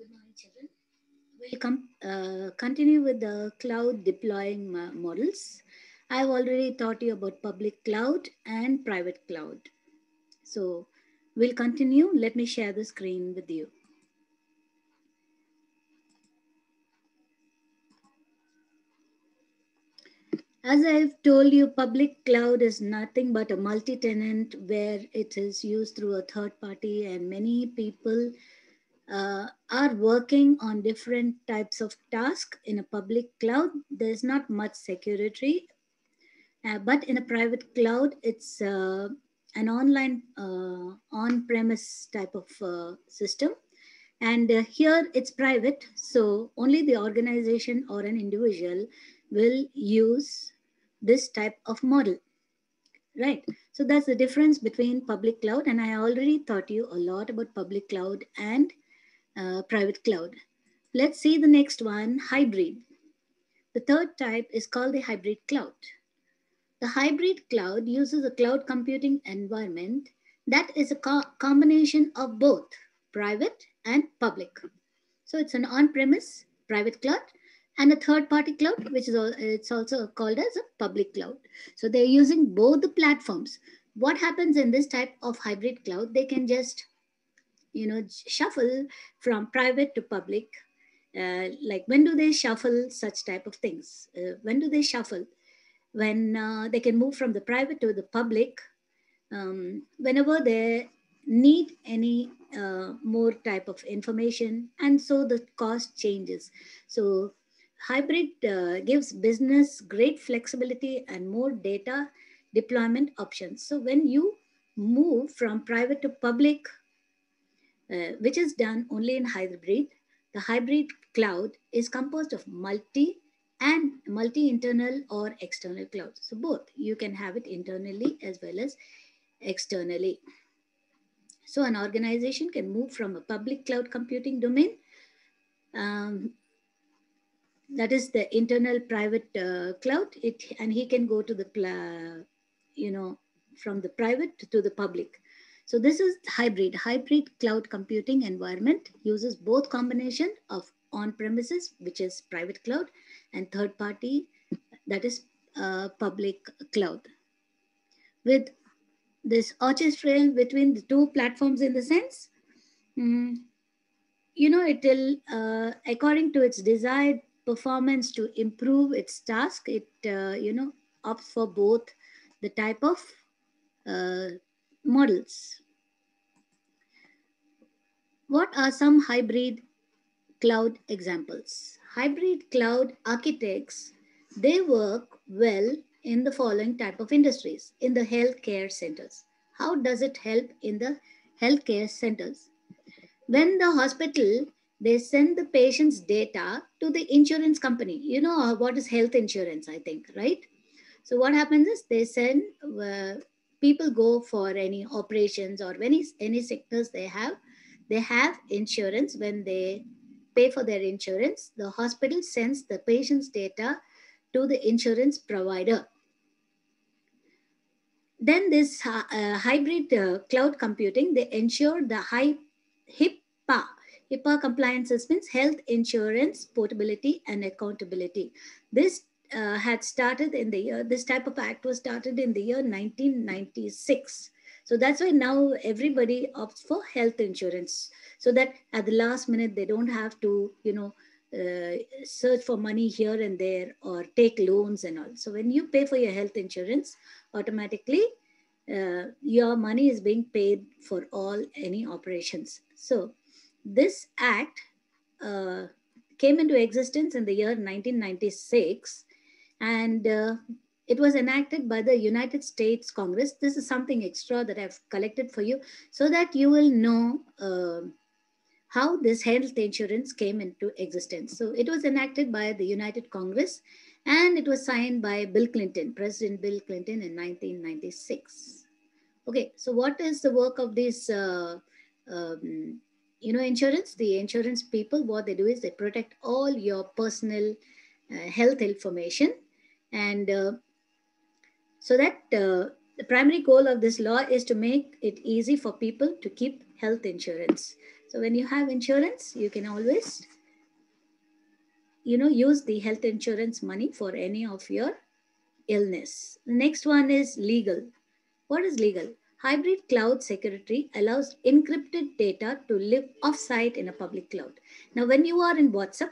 Good morning, children. We'll continue with the cloud deploying models. I've already taught you about public cloud and private cloud. So we'll continue. Let me share the screen with you. As I've told you, public cloud is nothing but a multi-tenant where it is used through a third party, and many people are working on different types of tasks in a public cloud. There's not much security, but in a private cloud, it's an online on-premise type of system. And here it's private, so only the organization or an individual will use this type of model, right? So that's the difference between public cloud, and I already taught you a lot about public cloud and private cloud. Let's see the next one, hybrid. The third type is called the hybrid cloud. The hybrid cloud uses a cloud computing environment that is a combination of both private and public. So it's an on-premise private cloud and a third-party cloud, which is it's also called as a public cloud. So they're using both the platforms. What happens in this type of hybrid cloud? They can just shuffle from private to public. Like when do they shuffle such type of things? When do they shuffle? When they can move from the private to the public, whenever they need any more type of information, and so the cost changes. So hybrid gives business great flexibility and more data deployment options. So when you move from private to public, which is done only in hybrid, the hybrid cloud is composed of multi-internal or external clouds. So both, you can have it internally as well as externally. So an organization can move from a public cloud computing domain, um, that is the internal private cloud, and he can go to the from the private to the public. So this is hybrid cloud computing environment uses both combination of on premises, which is private cloud, and third party, that is public cloud, with this orchestration between the two platforms. In the sense, mm, it will, according to its desired performance to improve its task, it opts for both the type of uh, models. What are some hybrid cloud examples? Hybrid cloud architects, they work well in the following type of industries. In the healthcare centers, how does it help in the healthcare centers? When the hospital, they send the patient's data to the insurance company. You know what is health insurance, I think, right? So what happens is they send, people go for any operations or any sickness they have insurance. When they pay for their insurance, the hospital sends the patient's data to the insurance provider. Then this hybrid cloud computing, they ensure the high HIPAA. HIPAA compliances means health insurance portability and accountability. This had started in the year, this type of act was started in the year 1996. So that's why now everybody opts for health insurance, so that at the last minute they don't have to, search for money here and there or take loans and all. So when you pay for your health insurance, automatically your money is being paid for all any operations. So this act uh, came into existence in the year 1996, and it was enacted by the United States Congress. This is something extra that I've collected for you, so that you will know how this health insurance came into existence. So it was enacted by the United Congress, and it was signed by Bill Clinton, President Bill Clinton, in 1996. Okay, so what is the work of this, insurance? The insurance people, what they do is they protect all your personal health information, and so that The primary goal of this law is to make it easy for people to keep health insurance. So when you have insurance, you can always, use the health insurance money for any of your illness. The next one is legal. What is legal? Hybrid cloud security allows encrypted data to live offsite in a public cloud. Now, when you are in WhatsApp,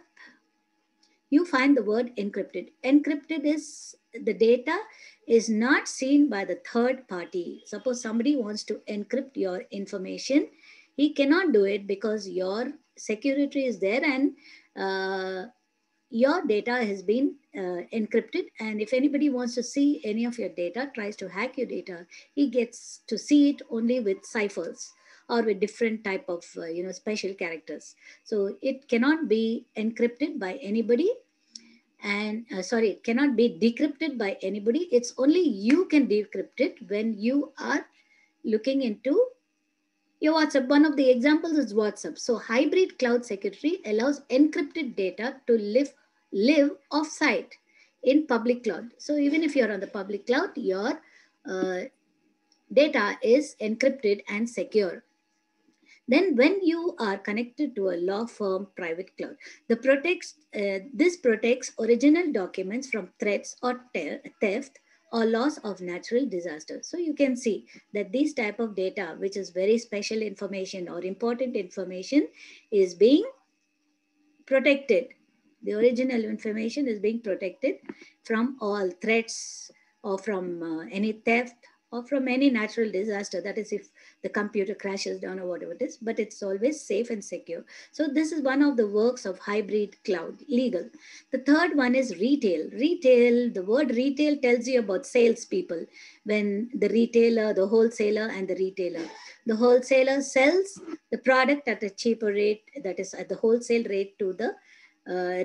you find the word encrypted. Encrypted is the data is not seen by the third party. Suppose somebody wants to encrypt your information, he cannot do it because your security is there, and uh, your data has been encrypted. And if anybody wants to see any of your data, tries to hack your data, he gets to see it only with ciphers or with different type of special characters. So it cannot be encrypted by anybody, and sorry, it cannot be decrypted by anybody. It's only you can decrypt it when you are looking into your WhatsApp. One of the examples is WhatsApp. So hybrid cloud security allows encrypted data to live offsite in public cloud. So even if you're on the public cloud, your uh, data is encrypted and secure. Then when you are connected to a law firm private cloud, this protects original documents from threats or theft or loss of natural disaster. So you can see that this type of data, which is very special information or important information, is being protected. The original information is being protected from all threats or from any theft or from any natural disaster. That is, if the computer crashes down or whatever it is, but it's always safe and secure. So this is one of the works of hybrid cloud, legal. The third one is retail. Retail, the word retail tells you about salespeople. When the retailer, the wholesaler and the retailer. The wholesaler sells the product at a cheaper rate, that is at the wholesale rate, to the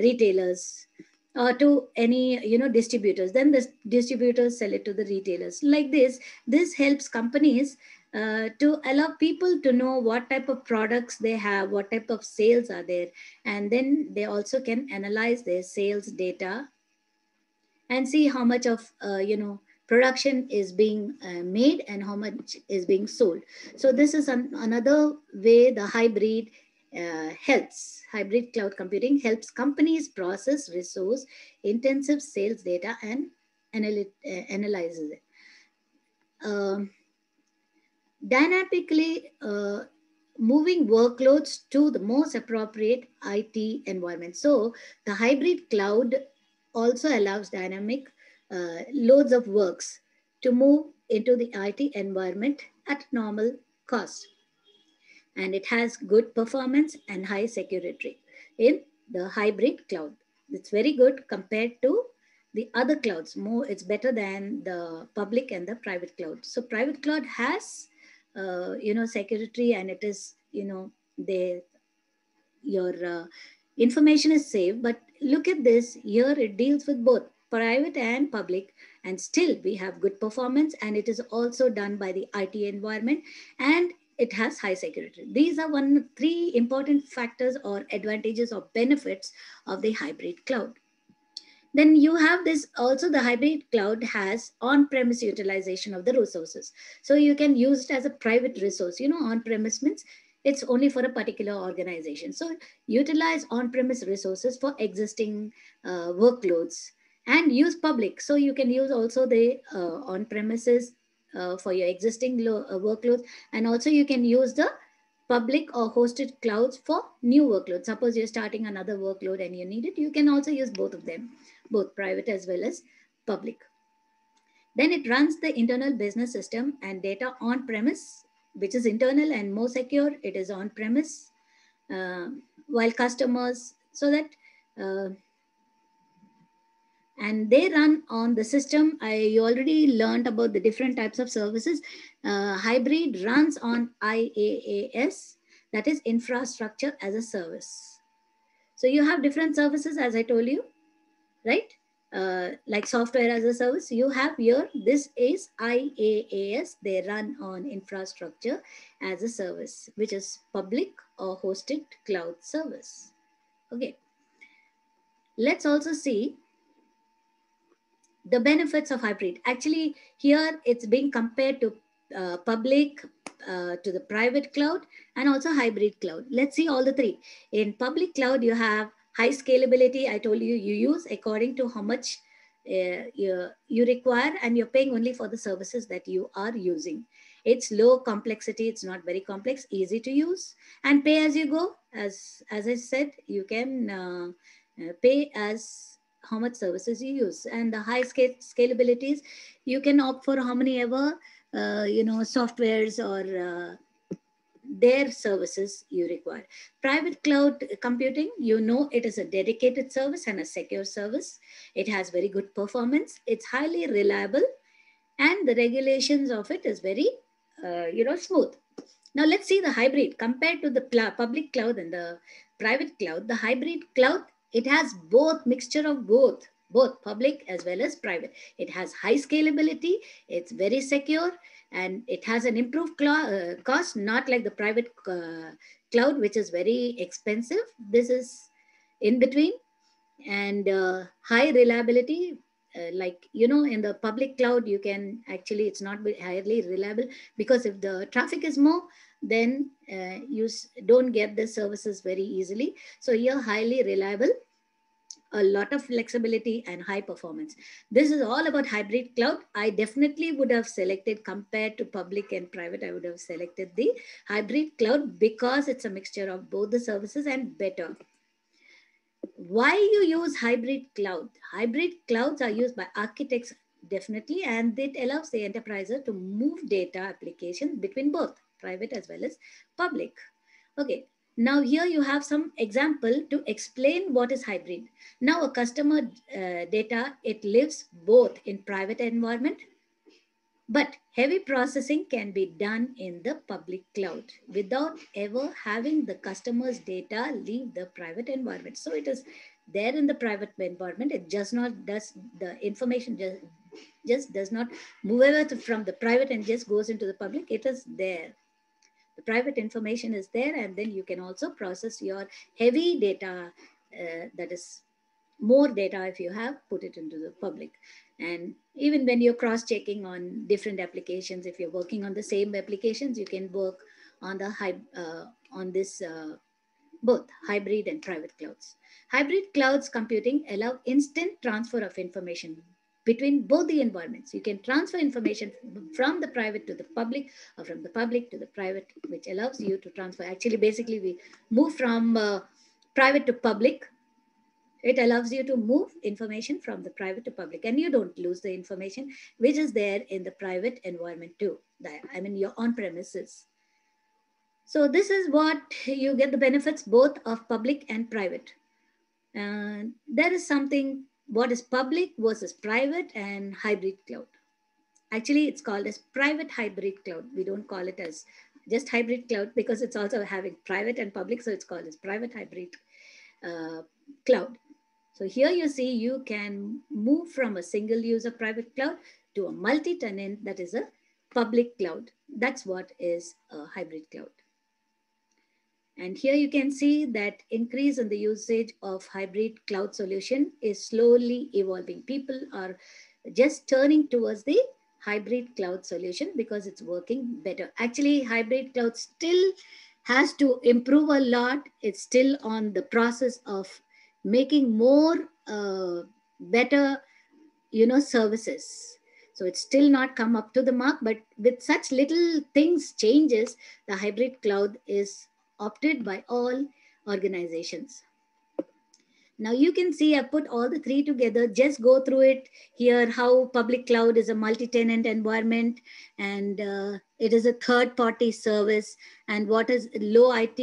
retailers or to any distributors. Then the distributors sell it to the retailers. Like this helps companies to allow people to know what type of products they have, what type of sales are there, and then they also can analyze their sales data and see how much of production is being made and how much is being sold. So this is another way the hybrid cloud computing helps companies process resource intensive sales data and analyzes it. Um, Dynamically moving workloads to the most appropriate IT environment. So the hybrid cloud also allows dynamic loads of works to move into the IT environment at normal cost. And it has good performance and high security in the hybrid cloud. It's very good compared to the other clouds. More, it's better than the public and the private cloud. So private cloud has security, and it is they your information is safe. But look at this here, it deals with both private and public, and still we have good performance, and it is also done by the IT environment, and it has high security. These are three important factors or advantages or benefits of the hybrid cloud. Then you have this also, the hybrid cloud has on-premise utilization of the resources. So you can use it as a private resource. On-premise means it's only for a particular organization. So utilize on-premise resources for existing workloads and use public. So you can use also the on-premises for your existing workloads, and also you can use the public or hosted clouds for new workloads. Suppose you're starting another workload and you need it, you can also use both of them, both private as well as public. Then it runs the internal business system and data on premise, which is internal and more secure. It is on premise, while customers, so that and they run on the system. I already learned about the different types of services. Hybrid runs on IaaS, that is infrastructure as a service. So you have different services, as I told you, right? Like software as a service, you have here, this is IaaS. They run on infrastructure as a service, which is public or hosted cloud service. Okay. Let's also see The benefits of hybrid. Actually, here it's being compared to public, to the private cloud, and also hybrid cloud. Let's see all the three. In public cloud, you have high scalability. I told you, you use according to how much you require, and you're paying only for the services that you are using. It's low complexity. It's not very complex, easy to use, and pay as you go. As I said, you can pay as how much services you use. And the high scalabilities, you can opt for how many ever softwares or their services you require. Private cloud computing, it is a dedicated service and a secure service. It has very good performance, it's highly reliable, and the regulations of it is very smooth. Now let's see the hybrid compared to the public cloud and the private cloud. The hybrid cloud, it has both, mixture of both public as well as private. It has high scalability, it's very secure, and it has an improved cost, not like the private cloud, which is very expensive. This is in between, and high reliability. In the public cloud, you can actually, it's not highly reliable, because if the traffic is more, then you don't get the services very easily. So you're highly reliable, a lot of flexibility, and high performance. This is all about hybrid cloud. I definitely would have selected, compared to public and private, I would have selected the hybrid cloud, because it's a mixture of both the services and better. Why you use hybrid cloud? Hybrid clouds are used by architects, definitely, and it allows the enterprise to move data applications between both private as well as public. Okay, now here you have some example to explain what is hybrid. Now a customer data, it lives both in private environment, but heavy processing can be done in the public cloud without ever having the customer's data leave the private environment. So it is there in the private environment. It just not does the information just does not move over from the private and just goes into the public. It is there. The private information is there, and then you can also process your heavy data, that is more data, if you have put it into the public. And even when you're cross checking on different applications, if you're working on the same applications, you can work on the on this both hybrid and private clouds. Hybrid clouds computing allow instant transfer of information between both the environments. You can transfer information from the private to the public, or from the public to the private, which allows you to transfer. Actually, basically, we move from private to public. It allows you to move information from the private to public, and you don't lose the information which is there in the private environment too. I mean, your on premises. So this is what you get, the benefits both of public and private. There is something, what is public versus private and hybrid cloud. Actually, it's called as private hybrid cloud. We don't call it as just hybrid cloud, because it's also having private and public. So it's called as private hybrid cloud. So here you see, you can move from a single user private cloud to a multi-tenant, that is a public cloud. That's what is a hybrid cloud. And here you can see that increase in the usage of hybrid cloud solution is slowly evolving. People are just turning towards the hybrid cloud solution because it's working better. Actually, hybrid cloud still has to improve a lot. It's still on the process of making more better, services. So it's still not come up to the mark, but with such little things changes, the hybrid cloud is opted by all organizations. Now you can see I put all the three together. Just go through it here, how public cloud is a multi-tenant environment, and it is a third-party service, and what is low IT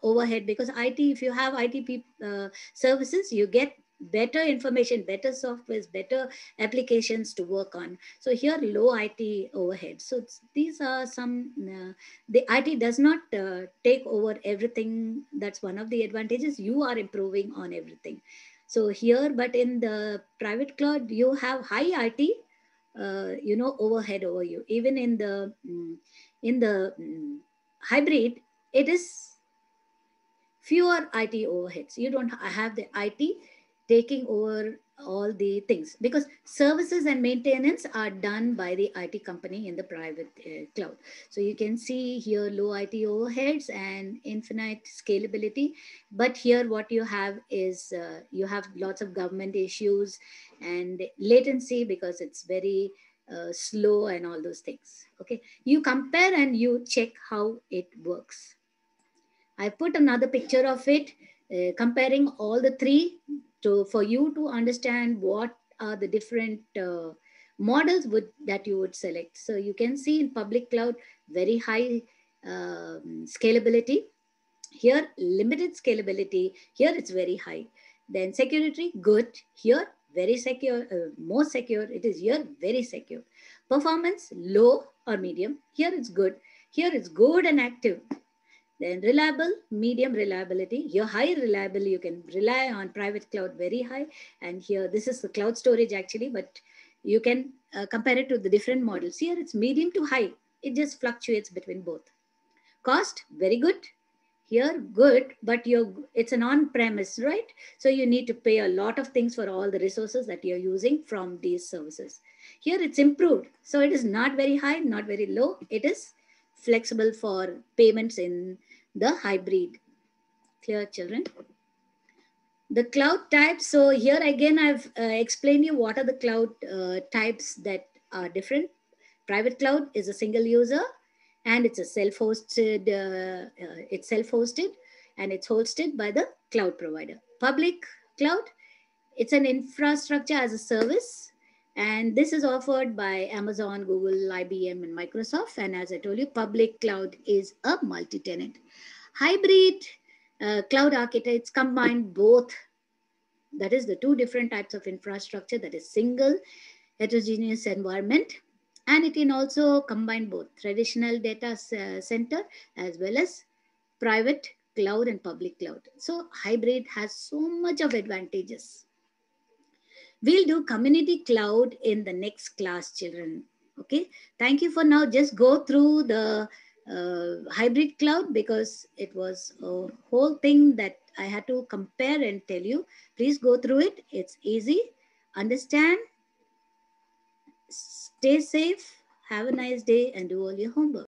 overhead, because IT, if you have IT services, you get better information, better softwares, better applications to work on. So here, low IT overhead. So these are some, the IT does not take over everything. That's one of the advantages. You are improving on everything. So here, but in the private cloud, you have high IT, overhead over you. Even in the hybrid, it is fewer IT overheads. You don't have the IT taking over all the things, because services and maintenance are done by the IT company in the private cloud. So you can see here low IT overheads and infinite scalability. But here what you have is you have lots of government issues and latency because it's very slow and all those things. Okay, you compare and you check how it works. I put another picture of it, comparing all the three to for you to understand what are the different models that you would select. So you can see in public cloud very high scalability. Here limited scalability. Here it's very high. Then security good. Here very secure, more secure. It is here very secure. Performance low or medium. Here it's good. Here it's good and active. Then reliable, medium reliability. Here high reliability, you can rely on private cloud very high. And here this is the cloud storage actually, but you can compare it to the different models. Here it's medium to high. It just fluctuates between both. Cost, very good. Here good, but it's an on-premise, right? So you need to pay a lot of things for all the resources that you're using from these services. Here it's improved. So it is not very high, not very low. It is flexible for payments in the hybrid. Clear, children? The cloud types. So here again, I've explained you what are the cloud types that are different. Private cloud is a single user, and it's a self-hosted. It's self-hosted, and it's hosted by the cloud provider. Public cloud, it's an infrastructure as a service, and this is offered by Amazon, Google, IBM, and Microsoft. And as I told you, public cloud is a multi-tenant. Hybrid cloud architects combine both. That is the two different types of infrastructure, that is single heterogeneous environment, and it can also combine both traditional data center as well as private cloud and public cloud. So hybrid has so much of advantages. We'll do community cloud in the next class, children. Okay, thank you for now. Just go through the hybrid cloud because it was a whole thing that I had to compare and tell you. Please go through it. It's easy. Understand, stay safe, have a nice day, and do all your homework.